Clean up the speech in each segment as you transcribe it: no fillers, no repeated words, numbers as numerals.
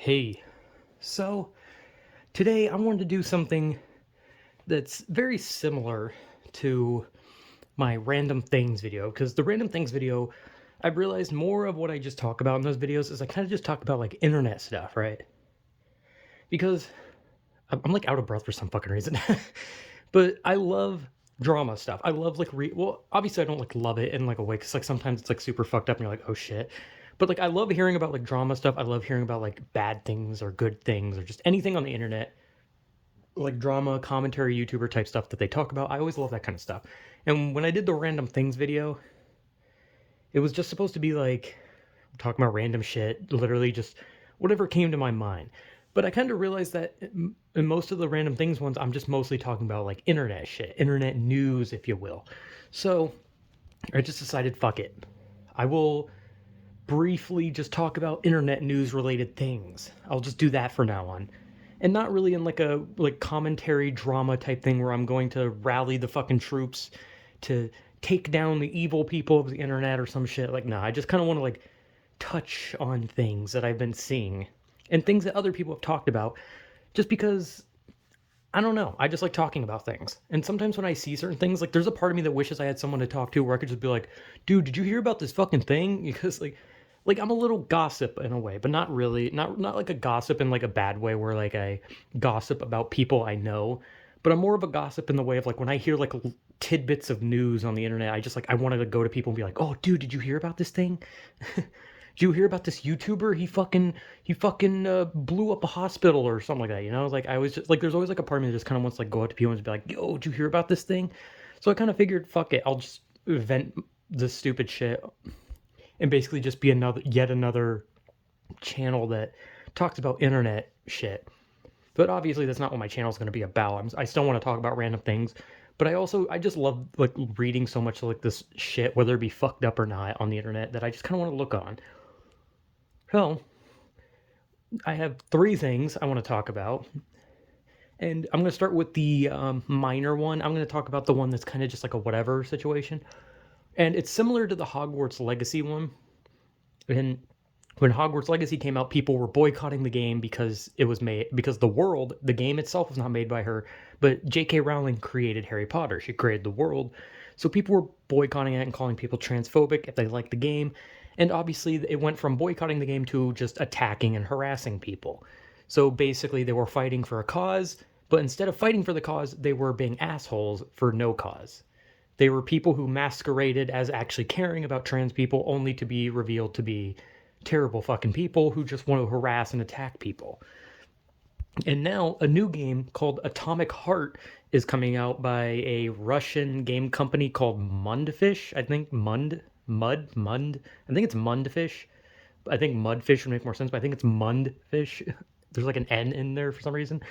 Hey, so today I wanted to do something that's very similar to my random things video, because the random things video, I've realized more of what I just talk about in those videos is I kind of just talk about like internet stuff, right? Because I'm like out of breath for some fucking reason. But I love drama stuff. I love like well, obviously I don't like love it in like a way cuz like sometimes it's like super fucked up and you're like, "Oh shit." But like I love hearing about like drama stuff. I love hearing about like bad things or good things or just anything on the internet, like drama, commentary, YouTuber type stuff that they talk about. I always love that kind of stuff. And when I did the random things video, it was just supposed to be like talking about random shit, literally just whatever came to my mind. But I kind of realized that in most of the random things ones, I'm just mostly talking about like internet shit, internet news, if you will. So I just decided, fuck it. I will briefly just talk about internet news related things. I'll just do that for now on. And not really in like a like commentary drama type thing where I'm going to rally the fucking troops to take down the evil people of the internet or some shit. Like, nah, I just kind of want to like touch on things that I've been seeing and things that other people have talked about just because I don't know. I just like talking about things. And sometimes when I see certain things, like there's a part of me that wishes I had someone to talk to where I could just be like, dude, did you hear about this fucking thing? Because like I'm a little gossip in a way, but not really. Not like a gossip in like a bad way where like I gossip about people I know. But I'm more of a gossip in the way of like when I hear like tidbits of news on the internet, I just like I wanted to go to people and be like, "Oh, dude, did you hear about this thing? Did you hear about this YouTuber? He fucking blew up a hospital or something like that." You know, like I was just like, there's always like a part of me that just kind of wants to like go up to people and just be like, "Yo, did you hear about this thing?" So I kind of figured, fuck it, I'll just vent the stupid shit and basically just be yet another channel that talks about internet shit. But obviously, that's not what my channel is going to be about. I still want to talk about random things, but I just love like reading so much like this shit, whether it be fucked up or not, on the internet that I just kind of want to look on. So I have three things I want to talk about, and I'm going to start with the minor one. I'm going to talk about the one that's kind of just like a whatever situation, and it's similar to the Hogwarts Legacy one. And when Hogwarts Legacy came out, people were boycotting the game because it was made because the game itself was not made by her, but J.K. Rowling created Harry Potter. She created the world. So people were boycotting it and calling people transphobic if they liked the game. And obviously it went from boycotting the game to just attacking and harassing people. So basically they were fighting for a cause, but instead of fighting for the cause, they were being assholes for no cause. They were people who masqueraded as actually caring about trans people only to be revealed to be terrible fucking people who just want to harass and attack people. And now a new game called Atomic Heart is coming out by a Russian game company called Mundfish. I think Mund. I think it's Mundfish. I think Mudfish would make more sense, but I think it's Mundfish. There's like an N in there for some reason.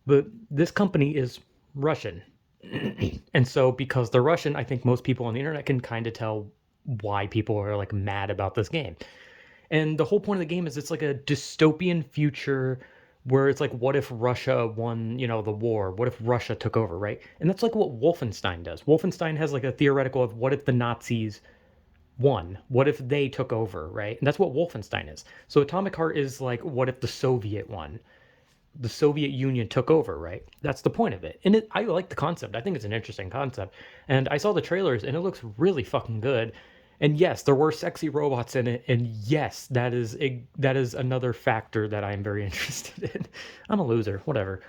But this company is Russian. And so because they're Russian, I think most people on the internet can kind of tell why people are like mad about this game. And the whole point of the game is it's like a dystopian future where it's like, what if Russia won, the war? What if Russia took over, right? And that's like what Wolfenstein does. Wolfenstein has like a theoretical of what if the Nazis won? What if they took over, right? And that's what Wolfenstein is. So Atomic Heart is like, what if the Soviet won? The Soviet Union took over, right? That's the point of it. And I like the concept. I think it's an interesting concept. And I saw the trailers and it looks really fucking good. And yes, there were sexy robots in it. And yes, that is another factor that I'm very interested in. I'm a loser, whatever.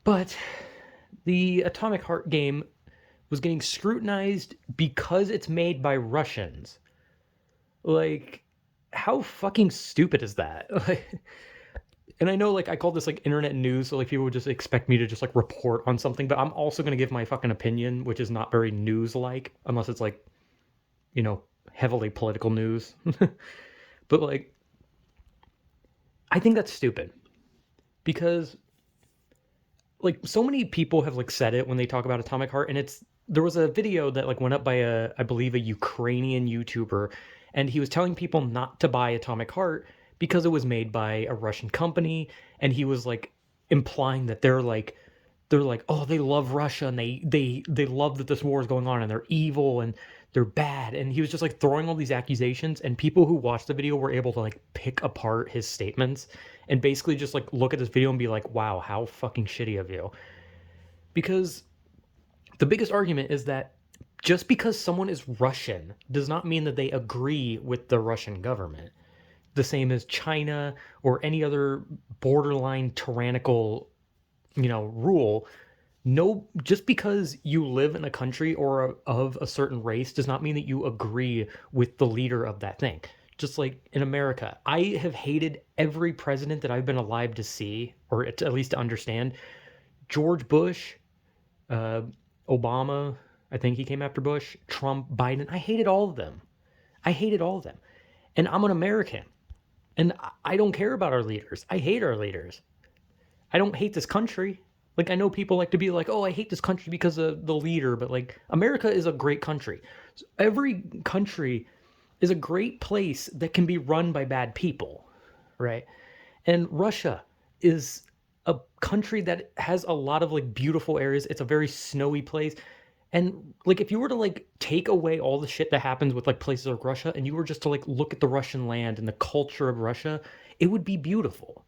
But the Atomic Heart game was getting scrutinized because it's made by Russians. Like, how fucking stupid is that? Like, and I know like I call this like internet news, so like people would just expect me to just like report on something, but I'm also gonna give my fucking opinion, which is not very news like, unless it's like, you know, heavily political news. But like I think that's stupid. Because like so many people have like said it when they talk about Atomic Heart, and there was a video that like went up by I believe a Ukrainian YouTuber, and he was telling people not to buy Atomic Heart because it was made by a Russian company, and he was like implying that they're like, oh, they love Russia and they love that this war is going on and they're evil and they're bad. And he was just like throwing all these accusations, and people who watched the video were able to like pick apart his statements and basically just like look at this video and be like, wow, how fucking shitty of you. Because the biggest argument is that just because someone is Russian does not mean that they agree with the Russian government. The same as China or any other borderline tyrannical, rule. No, just because you live in a country or of a certain race does not mean that you agree with the leader of that thing. Just like in America, I have hated every president that I've been alive to see, or at least to understand. George Bush, uh, Obama, I think he came after Bush, Trump, Biden. I hated all of them. I hated all of them. And I'm an American. And I don't care about our leaders. I hate our leaders. I don't hate this country. Like, I know people like to be like, oh, I hate this country because of the leader, but like, America is a great country. So every country is a great place that can be run by bad people, right? And Russia is a country that has a lot of like beautiful areas. It's a very snowy place. And like if you were to like take away all the shit that happens with like places like Russia and you were just to like look at the Russian land and the culture of Russia, it would be beautiful.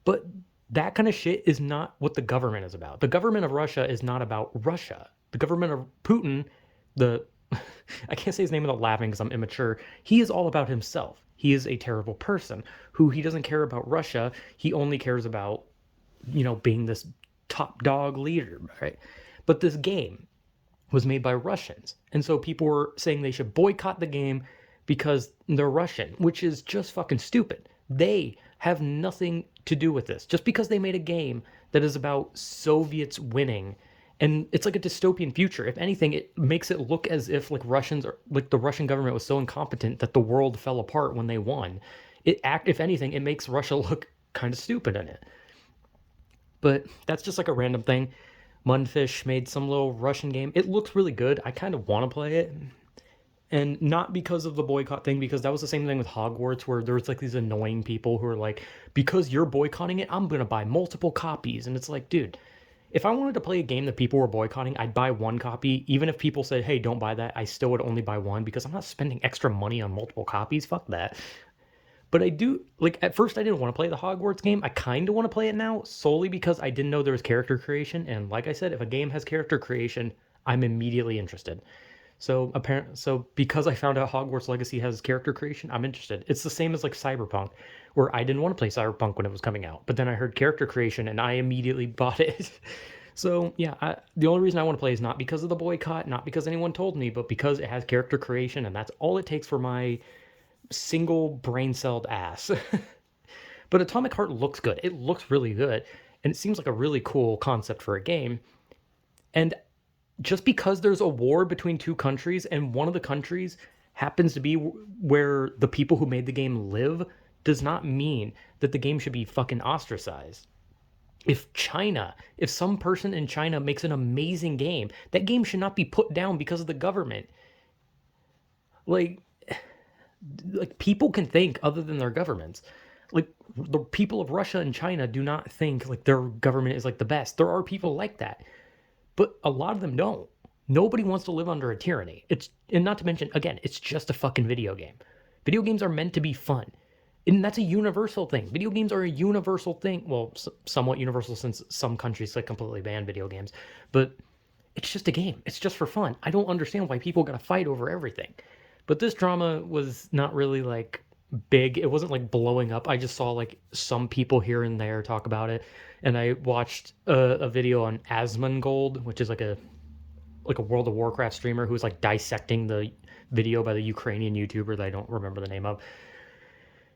But that kind of shit is not what the government is about. The government of Russia is not about Russia. The government of Putin, the I can't say his name without laughing because I'm immature. He is all about himself. He is a terrible person who he doesn't care about Russia. He only cares about, being this top dog leader, right? But this game was made by Russians. And so people were saying they should boycott the game because they're Russian, which is just fucking stupid. They have nothing to do with this. Just because they made a game that is about Soviets winning, and it's like a dystopian future. If anything, it makes it look as if like Russians are like the Russian government was so incompetent that the world fell apart when they won. If anything, it makes Russia look kind of stupid in it. But that's just like a random thing. Mundfish made some little Russian game. It looks really good. I kind of want to play it. And not because of the boycott thing, because that was the same thing with Hogwarts, where there was like these annoying people who are like, because you're boycotting it, I'm going to buy multiple copies. And it's like, dude, if I wanted to play a game that people were boycotting, I'd buy one copy. Even if people said, hey, don't buy that, I still would only buy one because I'm not spending extra money on multiple copies. Fuck that. But I do, like, at first I didn't want to play the Hogwarts game. I kind of want to play it now, solely because I didn't know there was character creation. And like I said, if a game has character creation, I'm immediately interested. So because I found out Hogwarts Legacy has character creation, I'm interested. It's the same as like Cyberpunk, where I didn't want to play Cyberpunk when it was coming out, but then I heard character creation and I immediately bought it. So yeah, the only reason I want to play is not because of the boycott, not because anyone told me, but because it has character creation, and that's all it takes for my single brain-celled ass. But Atomic Heart looks good. It looks really good, and it seems like a really cool concept for a game. And just because there's a war between two countries and one of the countries happens to be where the people who made the game live does not mean that the game should be fucking ostracized. If some person in China makes an amazing game, that game should not be put down because of the government. Like people can think other than their governments. Like the people of Russia and China do not think like their government is like the best. There are people like that. But a lot of them don't. Nobody wants to live under a tyranny. And not to mention, again, it's just a fucking video game. Video games are meant to be fun. And that's a universal thing. Video games are a universal thing. Well, somewhat universal since some countries like completely ban video games. But it's just a game. It's just for fun. I don't understand why people gotta fight over everything. But this drama was not really like big. It wasn't like blowing up. I just saw like some people here and there talk about it. And I watched a video on Asmongold, which is like a World of Warcraft streamer who's like dissecting the video by the Ukrainian YouTuber that I don't remember the name of.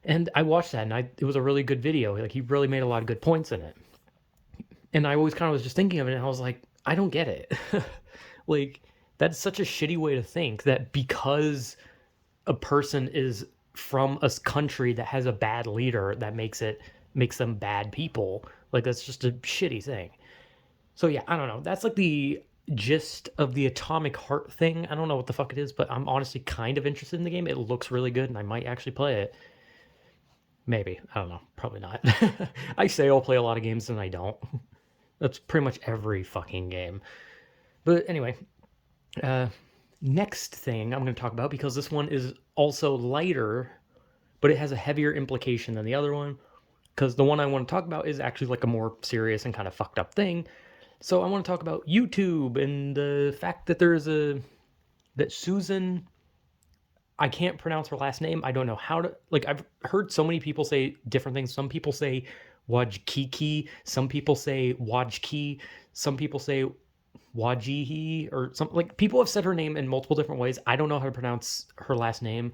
And I watched that, and it was a really good video. Like he really made a lot of good points in it. And I always kind of was just thinking of it, and I was like, I don't get it. Like that's such a shitty way to think that because a person is from a country that has a bad leader that makes them bad people. Like that's just a shitty thing. So yeah, I don't know. That's like the gist of the Atomic Heart thing. I don't know what the fuck it is, but I'm honestly kind of interested in the game. It looks really good, and I might actually play it. Maybe. I don't know. Probably not. I say I'll play a lot of games, and I don't. That's pretty much every fucking game. But anyway, next thing I'm going to talk about, because this one is also lighter, but it has a heavier implication than the other one, because the one I want to talk about is actually like a more serious and kind of fucked up thing. So I want to talk about YouTube and the fact that that Susan, I can't pronounce her last name. I don't know how to, like, I've heard so many people say different things. Some people say Wajkiki, some people say Wajki, some people say Wajihi, or something. Like, people have said her name in multiple different ways. I don't know how to pronounce her last name.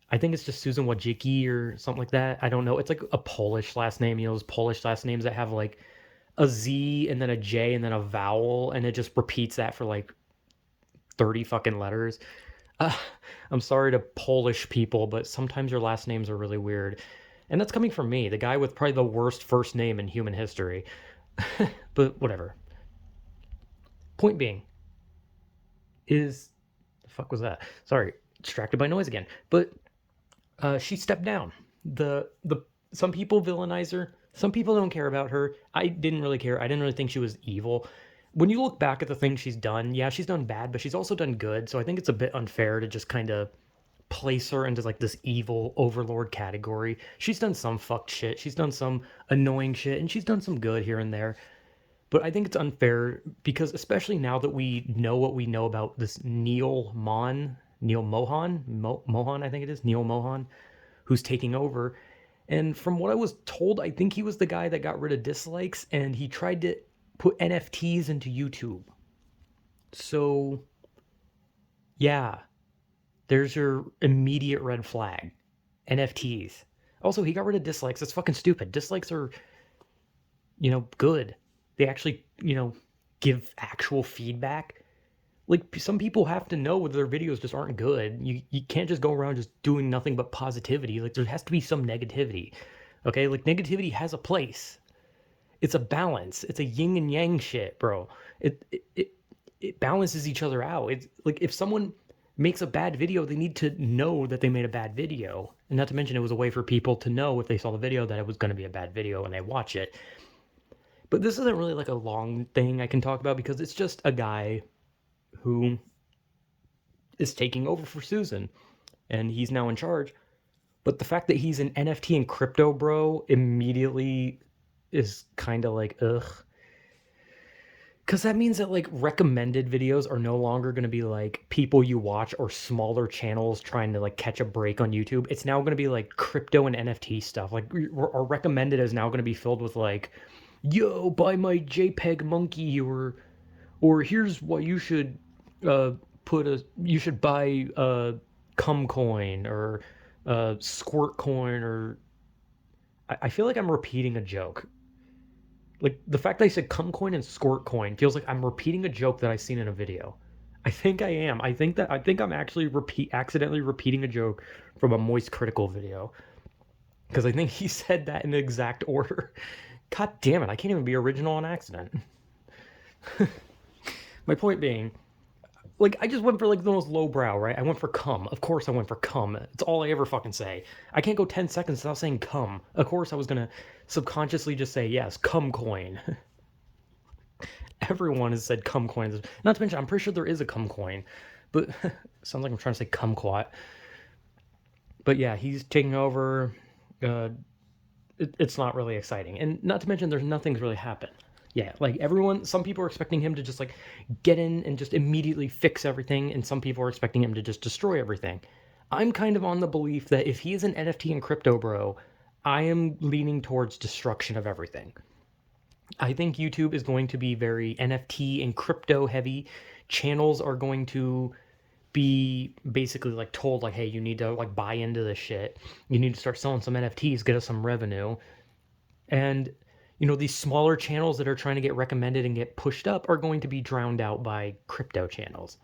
I think it's just Susan Wojcicki or something like that. I don't know. It's like a Polish last name, those Polish last names that have like a Z and then a J and then a vowel, and it just repeats that for like 30 fucking letters. Uh, I'm sorry to Polish people, but sometimes your last names are really weird. And that's coming from me, the guy with probably the worst first name in human history. But whatever. Point being is, the fuck was that? Sorry, distracted by noise again. But she stepped down. The Some people villainize her. Some people don't care about her. I didn't really care. I didn't really think she was evil. When you look back at the things she's done, yeah, she's done bad, but she's also done good. So I think it's a bit unfair to just kind of place her into like this evil overlord category. She's done some fucked shit. She's done some annoying shit, and she's done some good here and there. But I think it's unfair because, especially now that we know what we know about this Neil Mohan, I think it is, Neil Mohan, who's taking over. And from what I was told, I think he was the guy that got rid of dislikes, and he tried to put NFTs into YouTube. So, yeah, there's your immediate red flag. NFTs. Also, he got rid of dislikes. That's fucking stupid. Dislikes are, good. They actually, give actual feedback. Like, some people have to know whether their videos just aren't good. You can't just go around just doing nothing but positivity. Like, there has to be some negativity. Okay? Like, negativity has a place. It's a balance. It's a yin and yang shit, bro. It balances each other out. It's like, if someone makes a bad video, they need to know that they made a bad video. And not to mention, it was a way for people to know if they saw the video that it was going to be a bad video and they watch it. But this isn't really like a long thing I can talk about, because it's just a guy who is taking over for Susan, and he's now in charge. But the fact that he's an NFT and crypto bro immediately is kind of like, ugh. Because that means that, like, recommended videos are no longer going to be like people you watch or smaller channels trying to like catch a break on YouTube. It's now going to be like crypto and NFT stuff. Like, our recommended is now going to be filled with like, yo, buy my JPEG monkey, or here's what you should you should buy cum coin, or squirt coin, or I feel like I'm repeating a joke. Like, the fact that I said cum coin and squirt coin feels like I'm repeating a joke that I've seen in a video. I think I am. I think I'm actually accidentally repeating a joke from a Moist Critical video, because I think he said that in the exact order. God damn it, I can't even be original on accident. My point being, like, I just went for like the most lowbrow, right? I went for cum. Of course I went for cum. It's all I ever fucking say. I can't go 10 seconds without saying cum. Of course I was gonna subconsciously just say, yes, cum coin. Everyone has said cum coins. Not to mention, I'm pretty sure there is a cum coin. But sounds like I'm trying to say kumquat. But yeah, he's taking over. It's not really exciting. And not to mention, nothing's really happened. Yeah, like, some people are expecting him to just like get in and just immediately fix everything, and some people are expecting him to just destroy everything. I'm kind of on the belief that if he is an NFT and crypto bro, I am leaning towards destruction of everything. I think YouTube is going to be very NFT and crypto heavy. Channels are going to be basically like told like, hey, you need to like buy into this shit. You need to start selling some NFTs, get us some revenue. And these smaller channels that are trying to get recommended and get pushed up are going to be drowned out by crypto channels.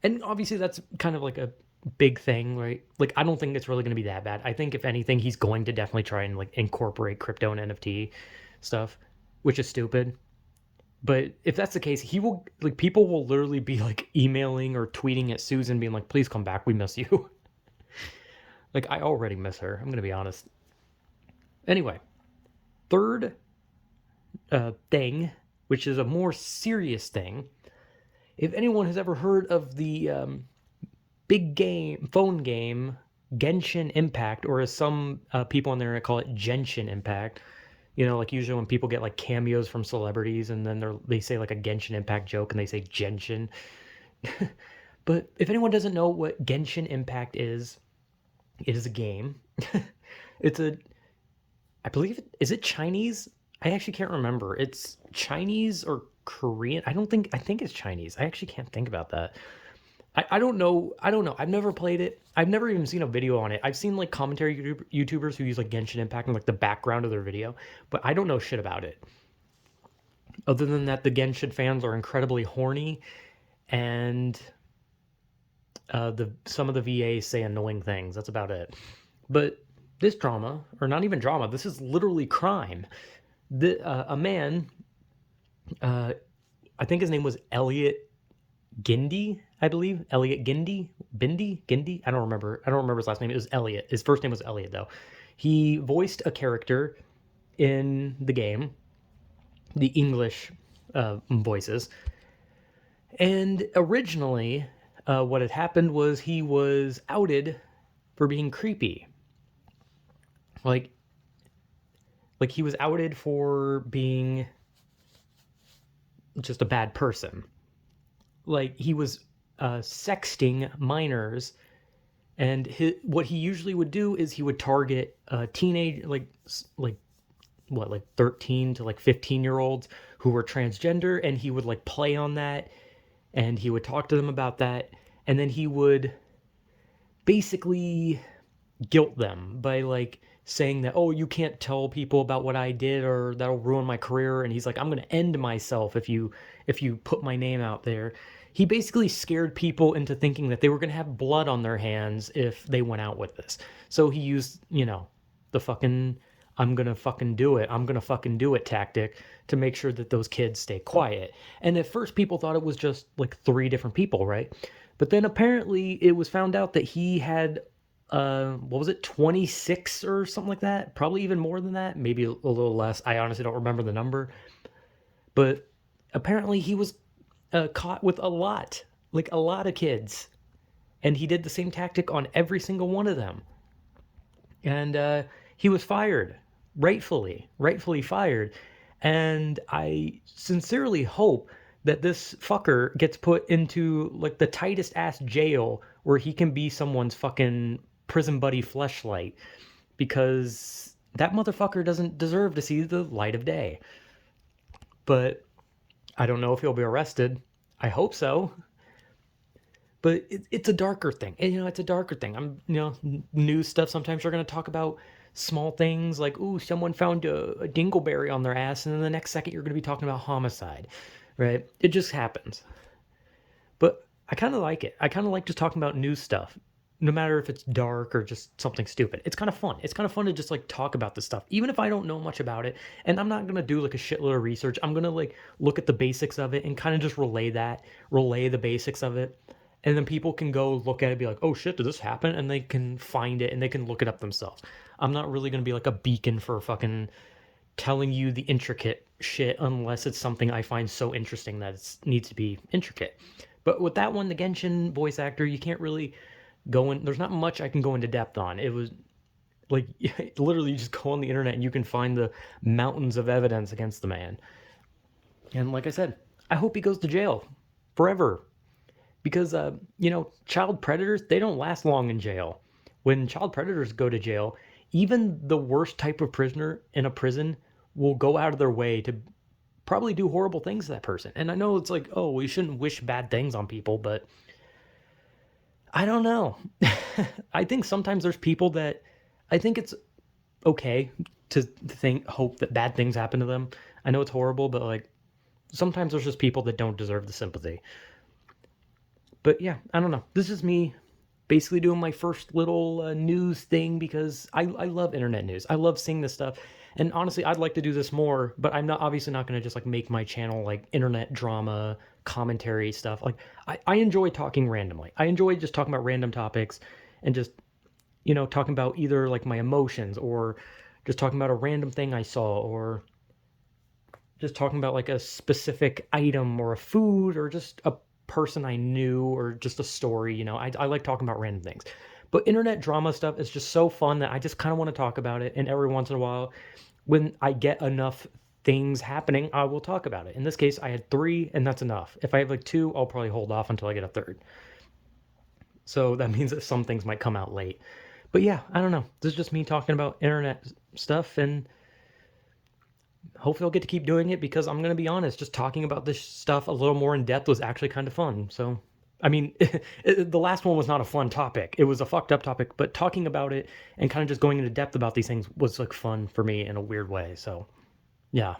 And obviously that's kind of like a big thing, right? Like, I don't think it's really going to be that bad. I think if anything, he's going to definitely try and like incorporate crypto and NFT stuff, which is stupid. But if that's the case, people will literally be like emailing or tweeting at Susan being like, please come back, we miss you. Like, I already miss her, I'm going to be honest. Anyway, third thing, which is a more serious thing, if anyone has ever heard of the big game phone game Genshin Impact, or as some people on the internet call it Genshin Impact. You know, like usually when people get like cameos from celebrities and then they say like a Genshin Impact joke and they say Genshin. But if anyone doesn't know what Genshin Impact is, it is a game. It's a, I believe is it Chinese? I actually can't remember. It's Chinese or Korean. I think it's Chinese. I actually can't think about that. I don't know. I don't know. I've never played it. I've never even seen a video on it. I've seen like commentary YouTubers who use like Genshin Impact in like the background of their video, but I don't know shit about it. Other than that, the Genshin fans are incredibly horny, and the some of the VAs say annoying things. That's about it. But this drama, or not even drama, this is literally crime. A man, uh, I think his name was Elliot Gindi, I believe. Elliot Gindi? Gindi? I don't remember. I don't remember his last name. It was Elliot. His first name was Elliot, though. He voiced a character in the game, the English voices. And originally, what had happened was he was outed for being creepy. Like, like he was outed for being just a bad person. Like he was sexting minors, and what he usually would do is he would target teenage like what, like 13 to like 15-year olds who were transgender, and he would like play on that, and he would talk to them about that, and then he would basically guilt them by like saying that, oh, you can't tell people about what I did or that'll ruin my career, and he's like, I'm going to end myself if you put my name out there. He basically scared people into thinking that they were going to have blood on their hands if they went out with this. So he used, you know, the fucking I'm going to fucking do it. I'm going to fucking do it tactic to make sure that those kids stay quiet. And at first people thought it was just like 3 different people, right? But then apparently it was found out that he had what was it, 26 or something like that, probably even more than that, maybe a little less. I honestly don't remember the number, but apparently he was caught with a lot of kids, and he did the same tactic on every single one of them. And he was fired, rightfully fired. And I sincerely hope that this fucker gets put into like the tightest ass jail where he can be someone's fucking prison buddy fleshlight, because that motherfucker doesn't deserve to see the light of day. But I don't know if he'll be arrested. I hope so. But it's a darker thing. And, you know, it's a darker thing. News stuff, sometimes you're going to talk about small things like, ooh, someone found a dingleberry on their ass, and then the next second you're going to be talking about homicide, right? It just happens. But I kind of like it. I kind of like just talking about news stuff, no matter if it's dark or just something stupid. It's kind of fun. It's kind of fun to just like talk about this stuff, even if I don't know much about it. And I'm not going to do like a shitload of research. I'm going to like look at the basics of it and kind of just relay the basics of it. And then people can go look at it and be like, oh shit, did this happen? And they can find it and they can look it up themselves. I'm not really going to be like a beacon for fucking telling you the intricate shit unless it's something I find so interesting that it needs to be intricate. But with that one, the Genshin voice actor, you can't really go in. There's not much I can go into depth on. It was like literally you just go on the internet and you can find the mountains of evidence against the man. And like I said, I hope he goes to jail forever. Because, child predators, they don't last long in jail. When child predators go to jail, even the worst type of prisoner in a prison will go out of their way to probably do horrible things to that person. And I know it's like, oh, we shouldn't wish bad things on people, but I don't know. I think sometimes there's people that I think it's okay to hope that bad things happen to them. I know it's horrible, but like sometimes there's just people that don't deserve the sympathy. But yeah, I don't know. This is me basically doing my first little news thing because I love internet news. I love seeing this stuff. And honestly, I'd like to do this more, but I'm not obviously not going to just like make my channel like internet drama, commentary stuff. Like I enjoy talking randomly. I enjoy just talking about random topics and just, talking about either like my emotions or just talking about a random thing I saw or just talking about like a specific item or a food or just a person I knew or just a story. I like talking about random things. But internet drama stuff is just so fun that I just kind of want to talk about it. And every once in a while, when I get enough things happening, I will talk about it. In this case, I had 3, and that's enough. If I have like 2, I'll probably hold off until I get a 3rd. So that means that some things might come out late. But yeah, I don't know. This is just me talking about internet stuff, and hopefully I'll get to keep doing it because I'm going to be honest, just talking about this stuff a little more in depth was actually kind of fun. So, I mean, the last one was not a fun topic. It was a fucked up topic, but talking about it and kind of just going into depth about these things was like fun for me in a weird way. So, yeah,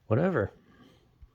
whatever.